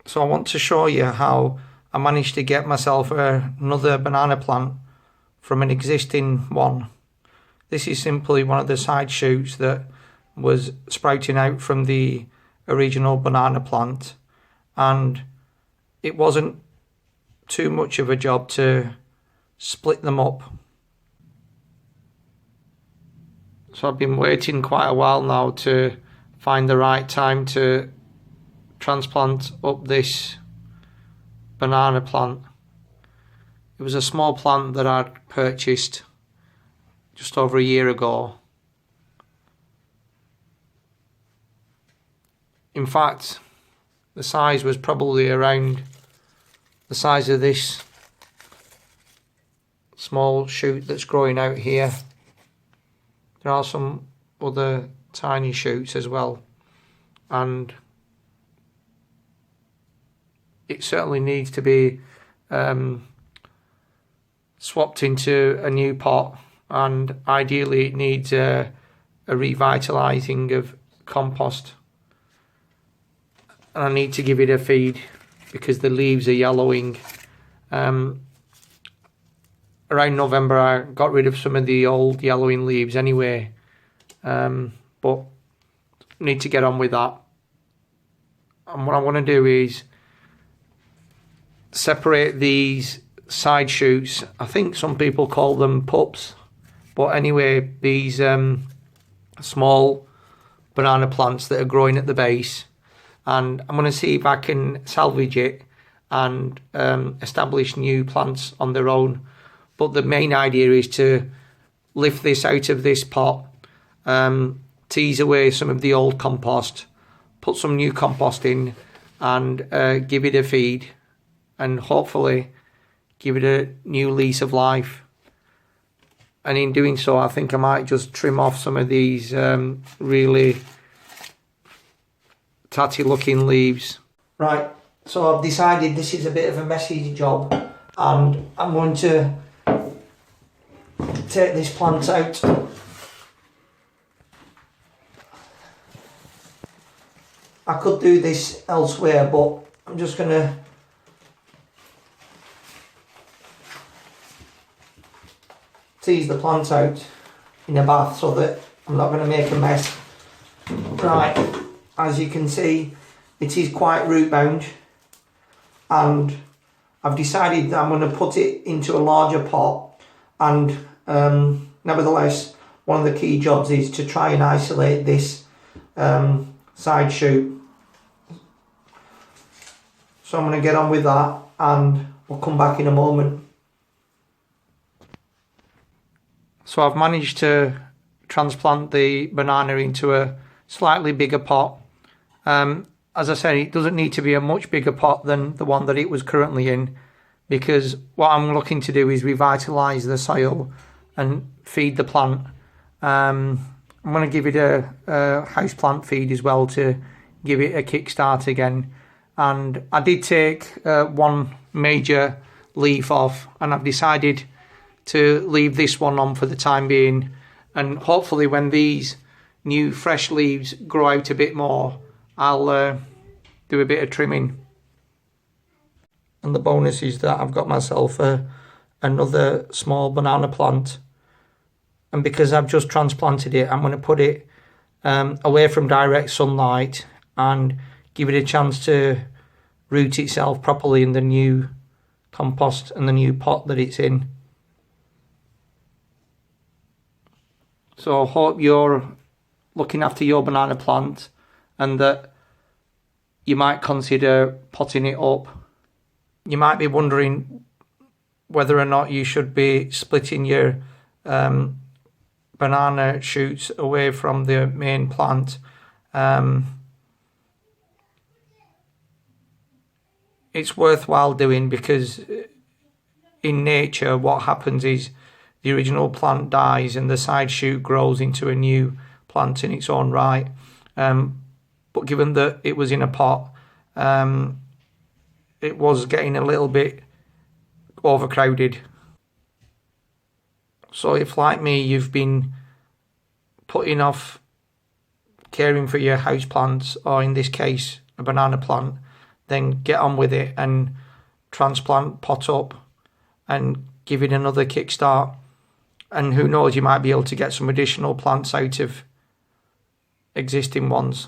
So I want to show you how I managed to get myself another banana plant from an existing one. This is simply one of the side shoots that was sprouting out from the original banana plant, and it wasn't too much of a job to split them up. So I've been waiting quite a while now to find the right time to transplant up this banana plant. It was a small plant that I'd purchased just over a year ago. In fact, the size was probably around the size of this small shoot that's growing out here. There are some other tiny shoots as well, and it certainly needs to be swapped into a new pot, and ideally it needs a revitalising of compost. And I need to give it a feed because the leaves are yellowing. Around November I got rid of some of the old yellowing leaves anyway, but need to get on with that. And what I want to do is separate these side shoots. I think some people call them pups, but anyway, these small banana plants that are growing at the base, and I'm going to see if I can salvage it and establish new plants on their own. But the main idea is to lift this out of this pot, tease away some of the old compost, put some new compost in, and give it a feed, and hopefully give it a new lease of life. And in doing so, I think I might just trim off some of these really tatty looking leaves. Right, so I've decided this is a bit of a messy job, and I'm going to take this plant out. I could do this elsewhere, but I'm just going to tease the plant out in a bath so that I'm not going to make a mess. Right, as you can see, it is quite root bound, and I've decided that I'm going to put it into a larger pot, and nevertheless, one of the key jobs is to try and isolate this side shoot. So I'm going to get on with that, and we'll come back in a moment. So I've managed to transplant the banana into a slightly bigger pot. As I said, it doesn't need to be a much bigger pot than the one that it was currently in, because what I'm looking to do is revitalise the soil and feed the plant. I'm going to give it a houseplant feed as well to give it a kickstart again. And I did take one major leaf off, and I've decided to leave this one on for the time being, and hopefully when these new fresh leaves grow out a bit more, I'll do a bit of trimming. And the bonus is that I've got myself another small banana plant, and because I've just transplanted it, I'm going to put it away from direct sunlight and give it a chance to root itself properly in the new compost and the new pot that it's in. So I hope you're looking after your banana plant and that you might consider potting it up. You might be wondering whether or not you should be splitting your banana shoots away from the main plant. It's worthwhile doing, because in nature what happens is the original plant dies and the side shoot grows into a new plant in its own right. But given that it was in a pot, it was getting a little bit overcrowded. So if, like me, you've been putting off caring for your house plants, or in this case a banana plant, then get on with it and transplant, pot up, and give it another kickstart. And who knows, you might be able to get some additional plants out of existing ones.